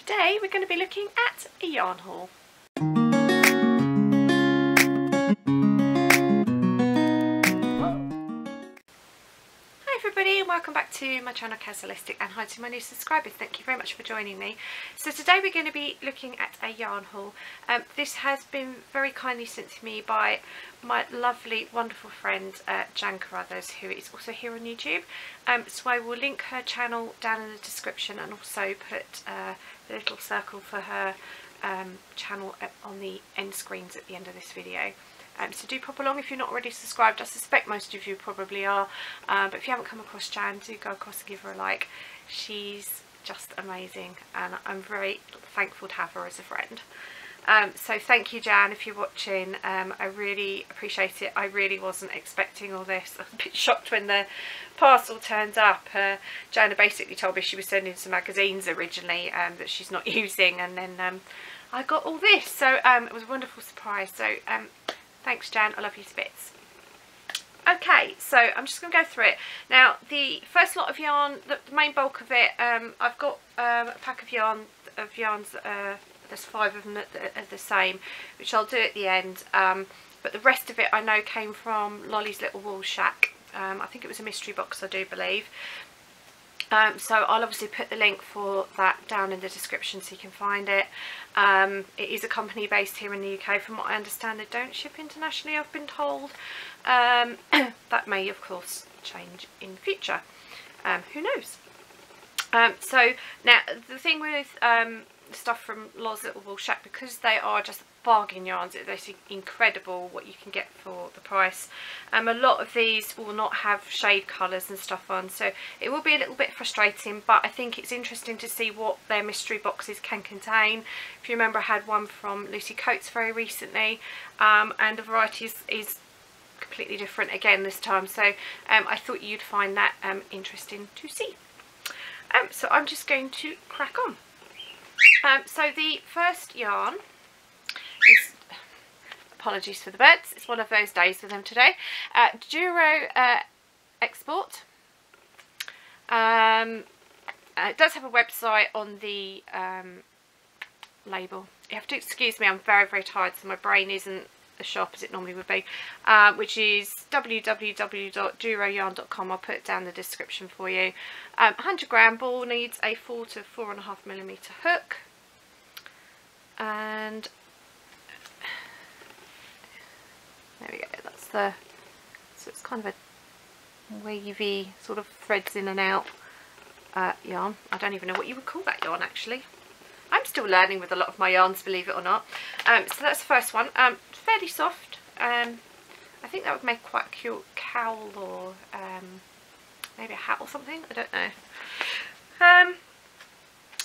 Today we're going to be looking at a yarn haul. Hi everybody and welcome back to my channel Kazzalistic, and hi to my new subscribers, thank you very much for joining me. So today we're going to be looking at a yarn haul. This has been very kindly sent to me by my lovely wonderful friend Jan Carruthers, who is also here on YouTube. So I will link her channel down in the description and also put the little circle for her channel on the end screens at the end of this video. So do pop along if you're not already subscribed. I suspect most of you probably are, but if you haven't come across Jan, do go across and give her a like. She's just amazing and I'm very thankful to have her as a friend. So thank you, Jan, if you're watching. I really appreciate it. I really wasn't expecting all this. I was a bit shocked when the parcel turned up. Jana basically told me she was sending some magazines originally that she's not using, and then I got all this, so it was a wonderful surprise. So thanks, Jan, I love you to bits. Okay, so I'm just going to go through it. Now, the first lot of yarn, the main bulk of it, I've got a pack of yarns, there's 5 of them that are the same, which I'll do at the end. But the rest of it I know came from Lolly's Little Wool Shack. I think it was a mystery box, I do believe. So I'll obviously put the link for that down in the description so you can find it. It is a company based here in the UK. From what I understand, they don't ship internationally, I've been told. That may of course change in the future. Who knows? So now the thing with stuff from Lolly's Little Wool Shack, because they are just bargain yarns, it's incredible what you can get for the price. A lot of these will not have shade colours and stuff on, so it will be a little bit frustrating, but I think it's interesting to see what their mystery boxes can contain. If you remember, I had one from Lucy Coates very recently, and the variety is completely different again this time, so I thought you'd find that interesting to see. So I'm just going to crack on. So the first yarn is, apologies for the birds, it's one of those days with them today, Jareau Export. It does have a website on the label. You have to excuse me, I'm very tired, so my brain isn't as sharp as it normally would be, which is www.jareauyarn.com. I'll put it down in the description for you. 100 gram ball needs a 4 to 4.5mm hook, and there we go, that's the, so it's kind of a wavy sort of threads in and out yarn. I don't even know what you would call that yarn actually. I'm still learning with a lot of my yarns, believe it or not. So that's the first one. Fairly soft. I think that would make quite a cute cowl, or maybe a hat or something, I don't know.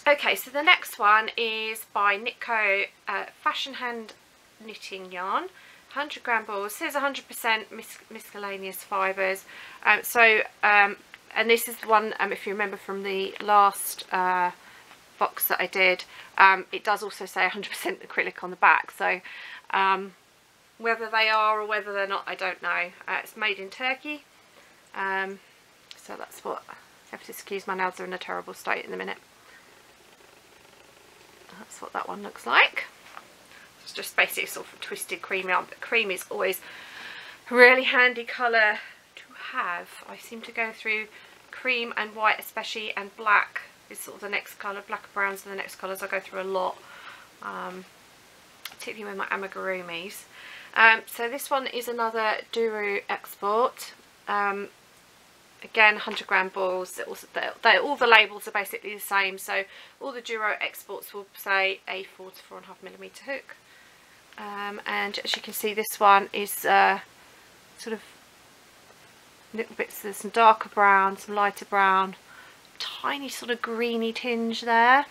Okay, so the next one is by Knitco Fashion Hand Knitting Yarn. 100 gram balls, says 100% miscellaneous fibres. And this is the one, if you remember from the last box that I did, it does also say 100% acrylic on the back, so whether they are or whether they're not, I don't know. It's made in Turkey, so that's what, I have to excuse, my nails are in a terrible state in a minute. That's what that one looks like. It's just basically sort of twisted cream yarn, but cream is always a really handy colour to have. I seem to go through cream and white especially, and black is sort of the next colour. Black and browns are the next colours I go through a lot, particularly with my amigurumis. So this one is another Jareau Export. Again, 100 gram balls. All the labels are basically the same, so all the Jareau Exports will say a 4 to 4.5mm hook. And as you can see, this one is sort of little bits, there's some darker brown, some lighter brown, tiny sort of greeny tinge there.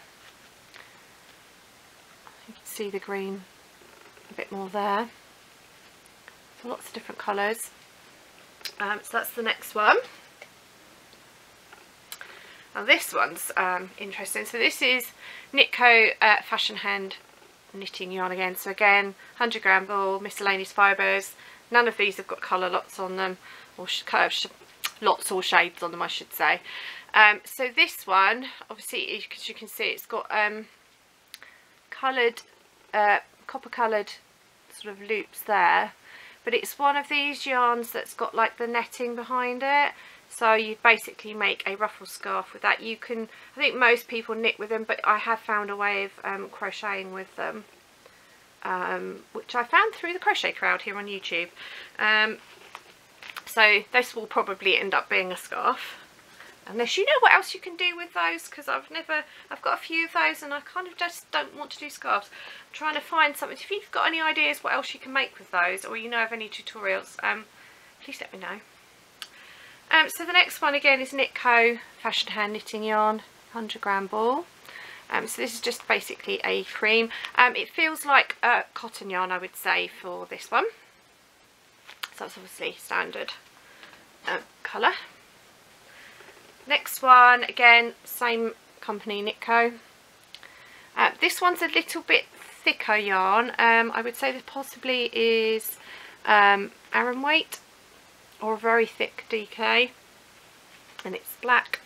You can see the green a bit more there. So lots of different colours. So that's the next one. Now this one's interesting. So this is Knitco Fashion Hand Knitting Yarn again. So again, 100 gram ball, miscellaneous fibres. None of these have got colour lots on them, or lots or shades on them, I should say. So this one, obviously, as you can see, it's got coloured, copper coloured sort of loops there, but it's one of these yarns that's got like the netting behind it. So you basically make a ruffle scarf with that. You can, I think most people knit with them, but I have found a way of crocheting with them, which I found through the Crochet Crowd here on YouTube. So this will probably end up being a scarf, unless you know what else you can do with those, because I've got a few of those and I kind of just don't want to do scarves. I'm trying to find something. If you've got any ideas what else you can make with those, or you know of any tutorials, please let me know. So the next one again is Knitco Fashion Hand Knitting Yarn, 100g ball. So this is just basically a cream. It feels like a cotton yarn, I would say, for this one. So that's obviously standard colour. Next one, again, same company, Knitco. This one's a little bit thicker yarn. I would say this possibly is Aran weight, or a very thick DK, and it's black.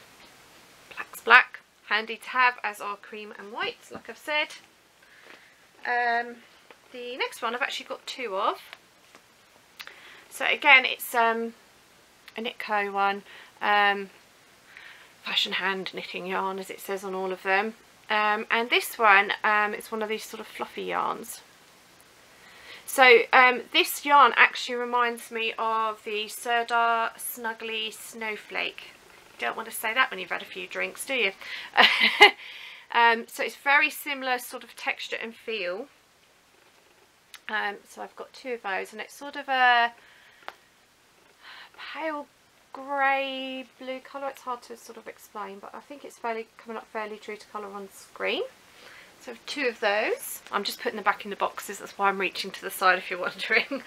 Black's black, handy to have, as are cream and white, like I've said. The next one I've actually got two of. So again, it's a Knitco one, fashion hand knitting yarn, as it says on all of them. And this one, it's one of these sort of fluffy yarns. So this yarn actually reminds me of the Sirdar Snuggly Snowflake. You don't want to say that when you've had a few drinks, do you? So it's very similar sort of texture and feel. So I've got two of those, and it's sort of a pale grey blue colour. It's hard to sort of explain, but I think it's coming up fairly true to colour on screen. So two of those. I'm just putting them back in the boxes, that's why I'm reaching to the side if you're wondering.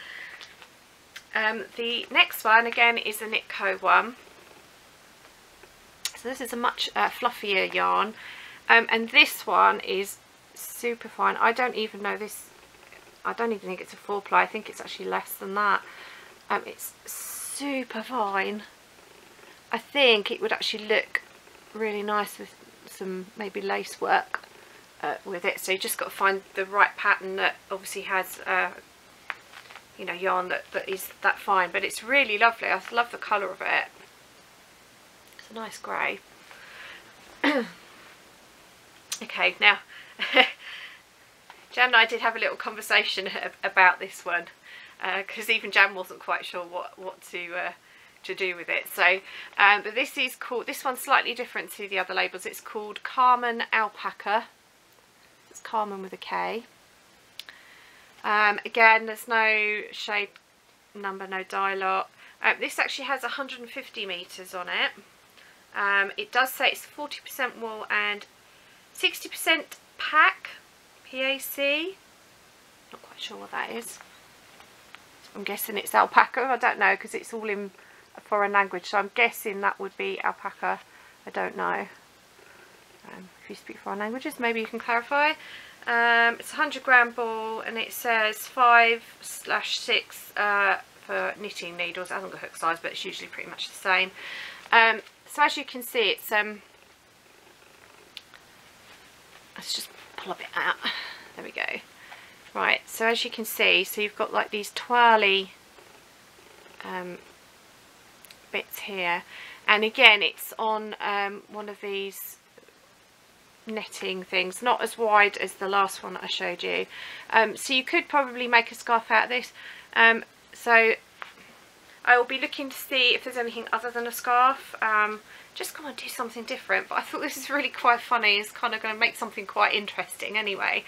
The next one again is a Knitco one. So this is a much fluffier yarn, and this one is super fine. I don't even know this, I don't even think it's a 4-ply, I think it's actually less than that. It's super fine. I think it would actually look really nice with some maybe lace work with it. So you just got to find the right pattern that obviously has you know, yarn that is that fine, but it's really lovely. I love the colour of it. It's a nice grey. Okay, now Jan and I did have a little conversation about this one, because even Jan wasn't quite sure what to do with it. So but this is called, this one's slightly different to the other labels. It's called Carmen Alpaca. It's Carmen with a K. Again, there's no shade number, no dye lot. This actually has 150 meters on it. It does say it's 40% wool and 60% PAC, P-A-C. Not quite sure what that is. I'm guessing it's alpaca. I don't know, because it's all in a foreign language, so I'm guessing that would be alpaca. I don't know. If you speak foreign languages, maybe you can clarify. It's a 100g ball, and it says 5/6 for knitting needles. It hasn't got hook size, but it's usually pretty much the same. So as you can see, it's let's just pull a bit out. There we go. Right, so as you can see, so you've got like these twirly bits here, and again it's on one of these netting things, not as wide as the last one that I showed you. So you could probably make a scarf out of this. So I will be looking to see if there's anything other than a scarf. Just going to do something different, but I thought this is really quite funny. It's kind of going to make something quite interesting anyway.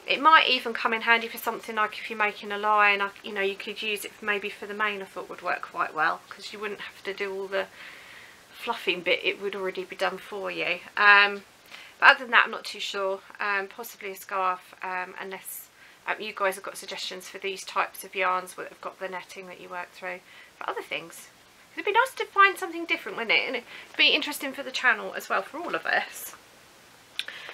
It might even come in handy for something like if you're making a line, you know, you could use it maybe for the mane. I thought would work quite well, because you wouldn't have to do all the fluffing bit, it would already be done for you. But other than that, I'm not too sure. Possibly a scarf, unless you guys have got suggestions for these types of yarns that have got the netting that you work through. For other things, it'd be nice to find something different, wouldn't it? And it'd be interesting for the channel as well, for all of us.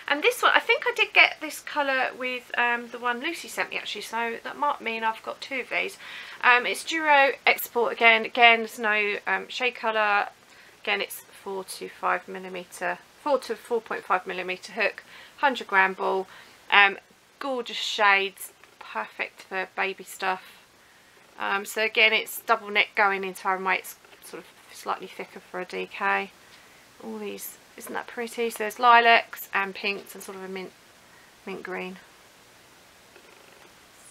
And this one, I think I did get this colour with the one Lucy sent me actually, so that might mean I've got two of these. It's Jareau Export again. Again, there's no shade colour. Again, it's 4 to 5mm 4 to 4.5mm hook, 100g ball. Gorgeous shades, perfect for baby stuff. So again, it's double knit going into our it's sort of slightly thicker for a DK. All these, isn't that pretty? So there's lilacs and pinks and sort of a mint green.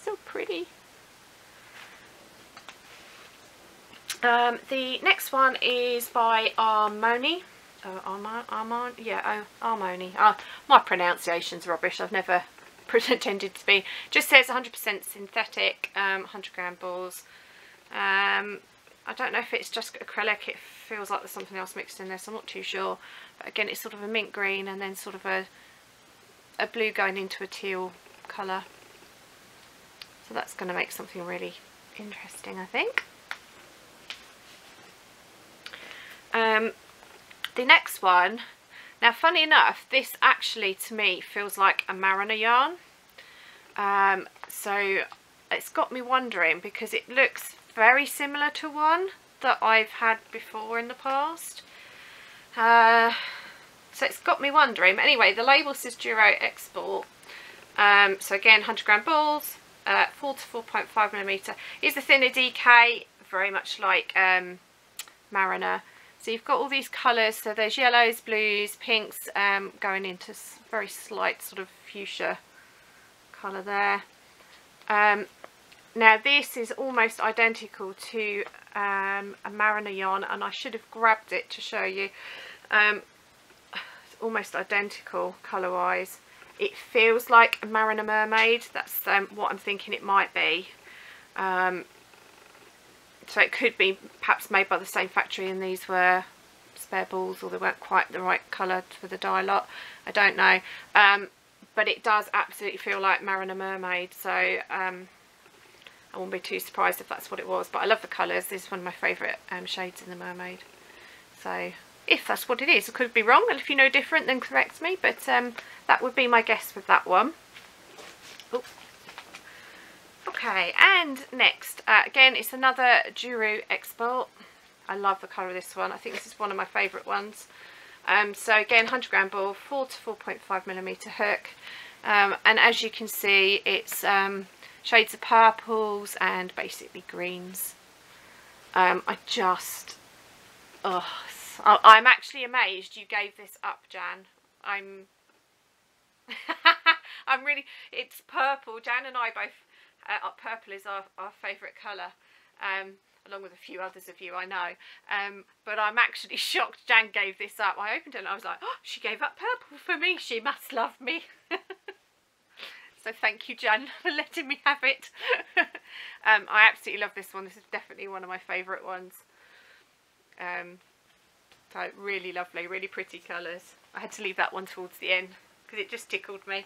So pretty. The next one is by Armoni. Armoni. My pronunciation's rubbish. I've never pretended to be. Just says 100% synthetic, 100g balls. I don't know if it's just acrylic. It feels like there's something else mixed in there, so I'm not too sure. But again, it's sort of a mint green and then sort of a blue going into a teal colour. So that's going to make something really interesting, I think. The next one, now funny enough, this actually to me feels like a Mariner yarn. So it's got me wondering, because it looks very similar to one that I've had before in the past. So it's got me wondering. But anyway, the label says Jareau Export. So again, 100g balls, 4 to 4.5mm. Is the thinner DK, very much like Mariner. So you've got all these colours. So there's yellows, blues, pinks, going into very slight sort of fuchsia colour there. Now this is almost identical to a Mariner yarn, and I should have grabbed it to show you. It's almost identical colour wise. It feels like a Mariner Mermaid. That's what I'm thinking it might be. So it could be perhaps made by the same factory and these were spare balls, or they weren't quite the right colour for the dye lot. I don't know. But it does absolutely feel like Mariner Mermaid, so I wouldn't be too surprised if that's what it was. But I love the colours. This is one of my favourite shades in the Mermaid. So if that's what it is, I could be wrong, and if you know different then correct me, but that would be my guess with that one. Ooh. Okay, and next, again, it's another Jareau Export. I love the colour of this one. I think this is one of my favourite ones. So again, 100g ball, 4 to 4.5mm hook, and as you can see, it's shades of purples and basically greens. I'm actually amazed you gave this up, Jan. I'm really, it's purple. Jan and I both, purple is our favourite colour, along with a few others of you, I know. But I'm actually shocked Jan gave this up. I opened it and I was like, oh, she gave up purple for me. She must love me. So thank you, Jan, for letting me have it. I absolutely love this one. This is definitely one of my favourite ones. So really lovely, really pretty colours. I had to leave that one towards the end because it just tickled me.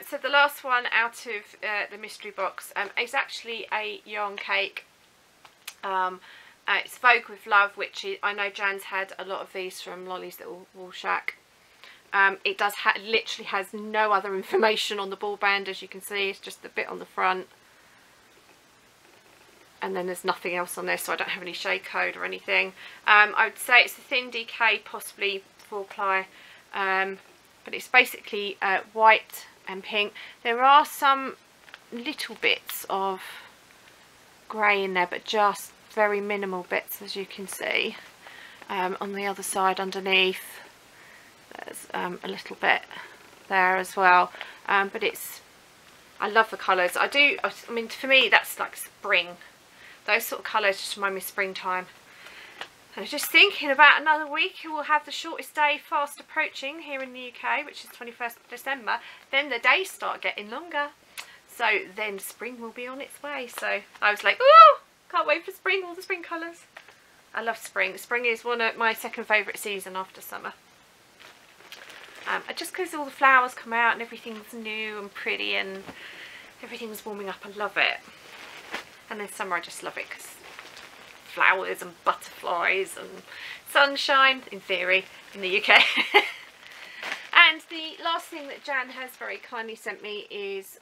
So the last one out of the mystery box is actually a yarn cake. It's Vogue with Love, which is, I know Jan's had a lot of these from Lolly's Little Wool Shack. It does literally has no other information on the ball band, as you can see. It's just the bit on the front, and then there's nothing else on there, so I don't have any shade code or anything. I would say it's a thin DK, possibly 4-ply, but it's basically white and pink. There are some little bits of grey in there, but just very minimal bits, as you can see. On the other side underneath there's a little bit there as well, but I love the colours. I mean, for me that's like spring. Those sort of colours just remind me of springtime. I was just thinking, about another week we'll have the shortest day fast approaching here in the UK, which is 21st of December. Then the days start getting longer, so then spring will be on its way. So I was like, oh, can't wait for spring, all the spring colours. I love spring. Spring is one of my second favourite season after summer. Just because all the flowers come out and everything's new and pretty and everything's warming up, I love it. And then summer I just love it because flowers and butterflies and sunshine, in theory, in the UK. And the last thing that Jan has very kindly sent me is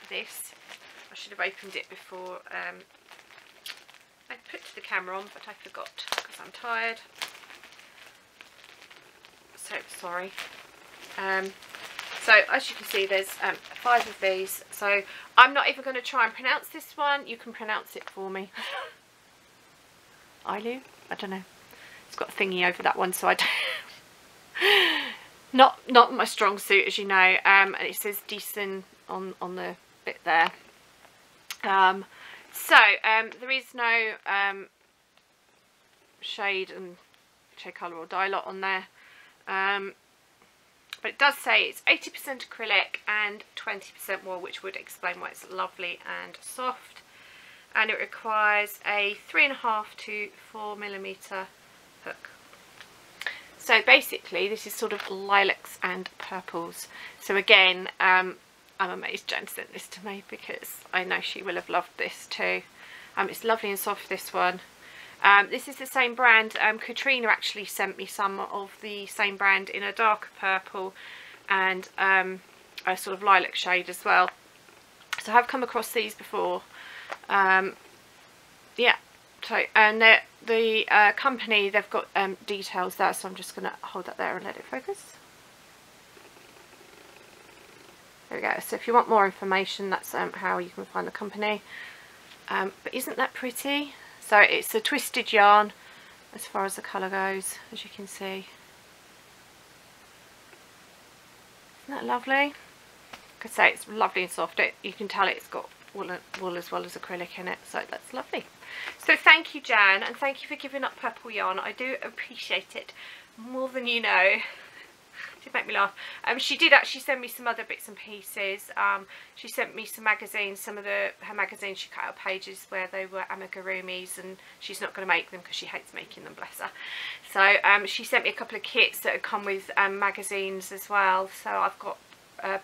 this. I should have opened it before I put the camera on, but I forgot because I'm tired. so sorry. So as you can see, there's 5 of these. So I'm not even going to try and pronounce this one. You can pronounce it for me. Ilu? I don't know. It's got a thingy over that one, so I don't... not my strong suit, as you know. And it says decent on the bit there. There is no shade colour or dye lot on there. But it does say it's 80% acrylic and 20% wool, which would explain why it's lovely and soft. And it requires a 3.5 to 4mm hook. So basically this is sort of lilacs and purples. So again, I'm amazed Jen sent this to me, because I know she will have loved this too. It's lovely and soft, this one. This is the same brand. Katrina actually sent me some of the same brand in a darker purple and a sort of lilac shade as well. So I've come across these before. Yeah. So, and the company, they've got details there. So I'm just going to hold that there and let it focus. There we go. So if you want more information, that's how you can find the company. But isn't that pretty? So it's a twisted yarn as far as the colour goes, as you can see. Isn't that lovely? Like I say, it's lovely and soft. You can tell it's got wool as well as acrylic in it, so that's lovely. So thank you, Jan, and thank you for giving up purple yarn. I do appreciate it more than you know. It did make me laugh. She did actually send me some other bits and pieces. She sent me some magazines. Some of her magazines, she cut out pages where they were amigurumis, and she's not going to make them because she hates making them, bless her. So she sent me a couple of kits that had come with magazines as well. So I've got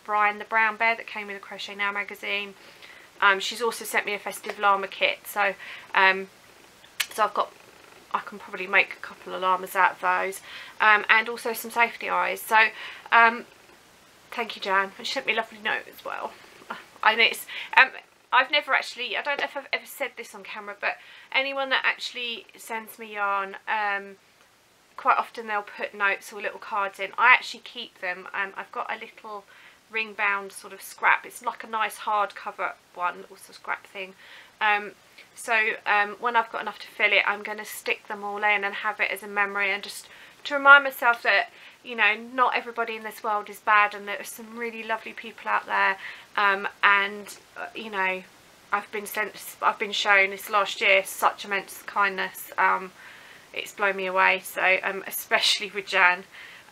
Brian the Brown Bear that came with a Crochet Now magazine. She's also sent me a festive llama kit. So I've got, I can probably make a couple of llamas out of those, and also some safety eyes. So thank you, Jan. She sent me a lovely note as well. And it's I've never actually, I don't know if I've ever said this on camera, but anyone that actually sends me yarn, quite often they'll put notes or little cards in. I actually keep them. I've got a little ring bound sort of scrap. It's like a nice hardcover one, also scrap thing. When I've got enough to fill it, I'm going to stick them all in and have it as a memory, and just to remind myself that, you know, not everybody in this world is bad, and there's some really lovely people out there. You know, I've been shown this last year such immense kindness. It's blown me away. So especially with Jan,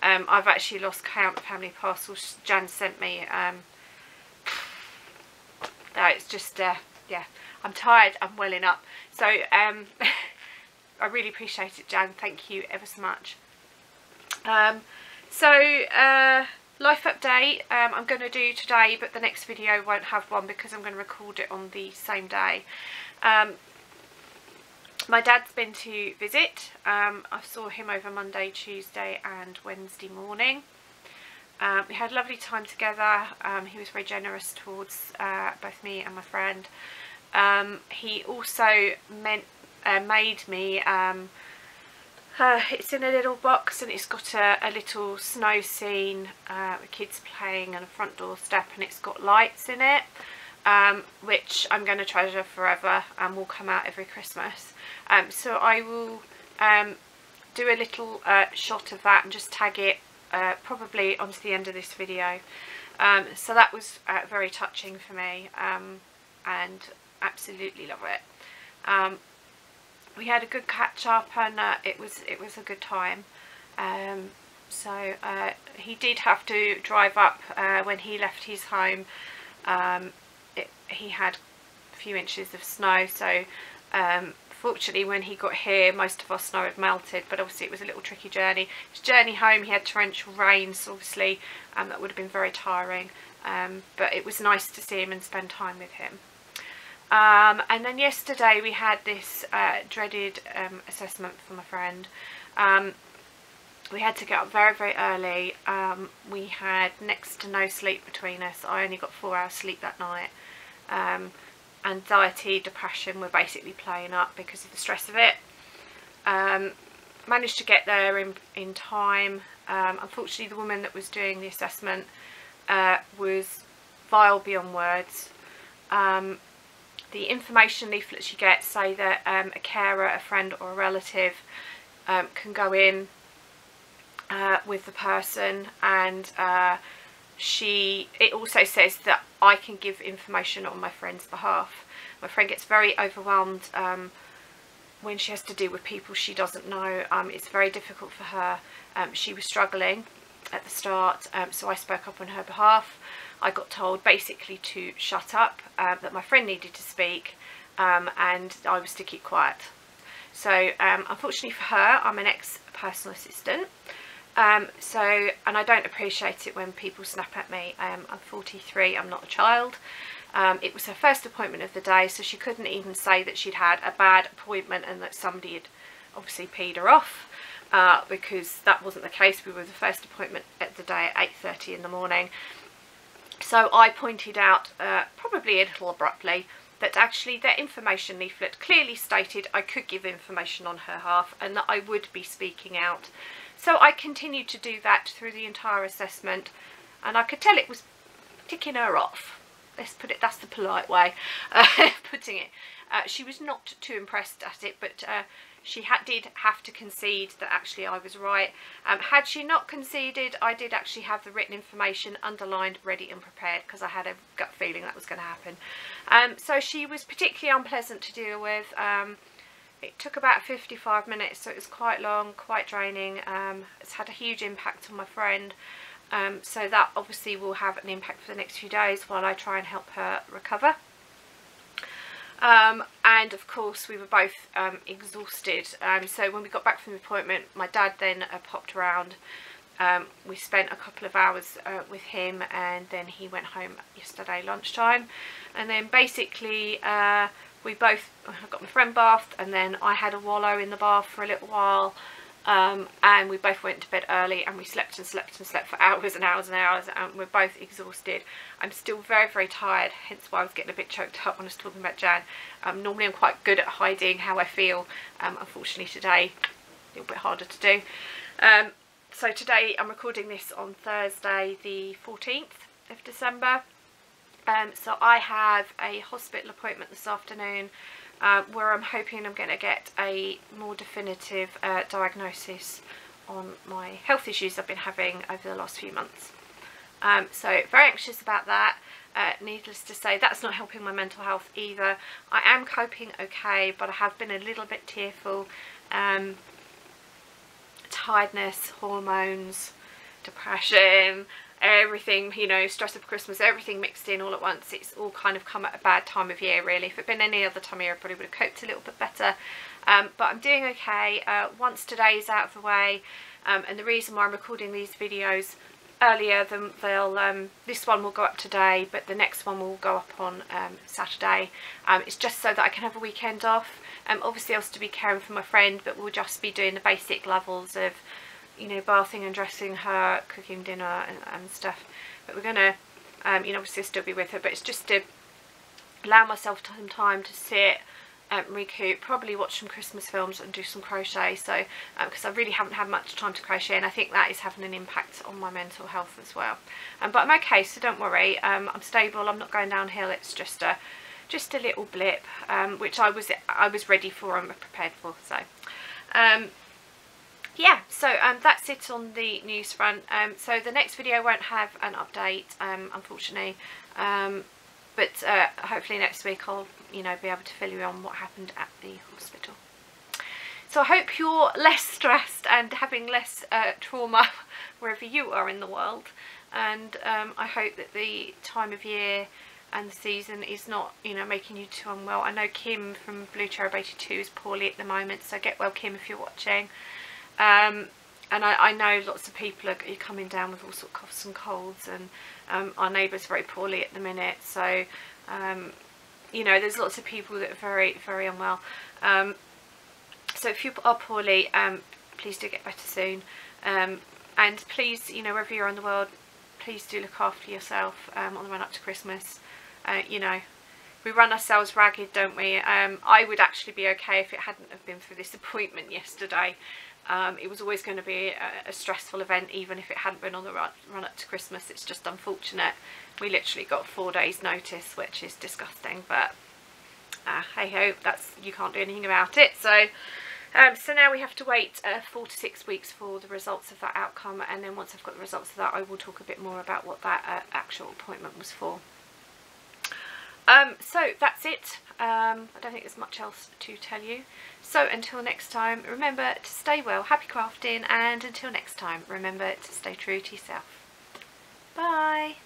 I've actually lost count of how many parcels Jan sent me. It's just yeah, I'm tired, I'm welling up. So I really appreciate it, Jan. Thank you ever so much. Life update, I'm going to do today, but the next video won't have one because I'm going to record it on the same day. My dad's been to visit. I saw him over Monday, Tuesday and Wednesday morning. We had a lovely time together. He was very generous towards both me and my friend. He also made me, it's in a little box, and it's got a little snow scene with kids playing and a front door step, and it's got lights in it, which I'm going to treasure forever and will come out every Christmas. So I will do a little shot of that and just tag it probably onto the end of this video. So that was very touching for me, and absolutely love it. We had a good catch up, and it was a good time. He did have to drive up when he left his home. He had a few inches of snow, so fortunately when he got here most of our snow had melted, but obviously it was a little tricky journey. His journey home, he had torrential rain, so obviously that would have been very tiring, but it was nice to see him and spend time with him. And then yesterday we had this dreaded assessment from a friend. We had to get up very, very early. We had next to no sleep between us. I only got 4 hours sleep that night. Anxiety, depression were basically playing up because of the stress of it. Managed to get there in time. Unfortunately, the woman that was doing the assessment was vile beyond words. The information leaflets you get say that a carer, a friend or a relative can go in with the person, and it also says that I can give information on my friend's behalf. My friend gets very overwhelmed when she has to deal with people she doesn't know. It's very difficult for her. She was struggling at the start, so I spoke up on her behalf. I got told basically to shut up, that my friend needed to speak, and I was to keep quiet. So unfortunately for her, I'm an ex-personal assistant, and I don't appreciate it when people snap at me. I'm 43, I'm not a child. It was her first appointment of the day, so she couldn't even say that she'd had a bad appointment and that somebody had obviously peed her off, because that wasn't the case. We were the first appointment at the day at 8:30 in the morning. So I pointed out, probably a little abruptly, that actually their information leaflet clearly stated I could give information on her behalf and that I would be speaking out. So I continued to do that through the entire assessment, and I could tell it was ticking her off. Let's put it, that's the polite way of putting it. She was not too impressed at it, but she did have to concede that actually I was right. Had she not conceded, I did actually have the written information underlined, ready and prepared, because I had a gut feeling that was going to happen. So she was particularly unpleasant to deal with. It took about 55 minutes, so it was quite long, quite draining. It's had a huge impact on my friend. So that obviously will have an impact for the next few days while I try and help her recover. And of course we were both exhausted. So when we got back from the appointment, my dad then popped around. We spent a couple of hours with him, and then he went home yesterday lunchtime. And then basically I got my friend bathed, and then I had a wallow in the bath for a little while. And we both went to bed early, and we slept and slept and slept for hours and hours and hours, and we're both exhausted. I'm still very, very tired, hence why I was getting a bit choked up when I was talking about Jan. Normally I'm quite good at hiding how I feel. Unfortunately today, a little bit harder to do. So today I'm recording this on Thursday the 14th of December. So I have a hospital appointment this afternoon, where I'm hoping I'm going to get a more definitive diagnosis on my health issues I've been having over the last few months. So very anxious about that. Needless to say, that's not helping my mental health either. I am coping okay, but I have been a little bit tearful. Tiredness, hormones, depression, everything, you know, stress of Christmas, everything mixed in all at once. It's all kind of come at a bad time of year, really. If it had been any other time of year, I probably would have coped a little bit better. But I'm doing okay. Once today is out of the way, and the reason why I'm recording these videos earlier than this one will go up today, but the next one will go up on Saturday. It's just so that I can have a weekend off. Obviously I was to be caring for my friend, but we'll just be doing the basic levels of, you know, bathing and dressing her, cooking dinner and stuff. But we're gonna, you know, obviously still be with her, but it's just to allow myself some time to sit, recoup, probably watch some Christmas films and do some crochet. So because I really haven't had much time to crochet, and I think that is having an impact on my mental health as well. But I'm okay, so don't worry. I'm stable. I'm not going downhill. It's just a little blip, which I was ready for and prepared for. So yeah, so that's it on the news front. So the next video won't have an update, unfortunately, but hopefully next week I'll, you know, be able to fill you on what happened at the hospital. So I hope you're less stressed and having less trauma wherever you are in the world, and I hope that the time of year and the season is not, you know, making you too unwell. I know Kim from Blue Cherub 82 is poorly at the moment, so get well, Kim, if you're watching. And I know lots of people are coming down with all sorts of coughs and colds, and our neighbour's very poorly at the minute. So you know, there's lots of people that are very, very unwell. So if you are poorly, please do get better soon. And please, you know, wherever you are in the world, please do look after yourself on the run up to Christmas. You know, we run ourselves ragged, don't we? I would actually be okay if it hadn't have been for this appointment yesterday. It was always going to be a stressful event, even if it hadn't been on the run up to Christmas. It's just unfortunate. We literally got 4 days notice, which is disgusting, but hey ho, you can't do anything about it. So so now we have to wait 4 to 6 weeks for the results of that outcome, and then once I've got the results of that, I will talk a bit more about what that actual appointment was for. So that's it. I don't think there's much else to tell you. So until next time, remember to stay well, happy crafting, and until next time, remember to stay true to yourself. Bye!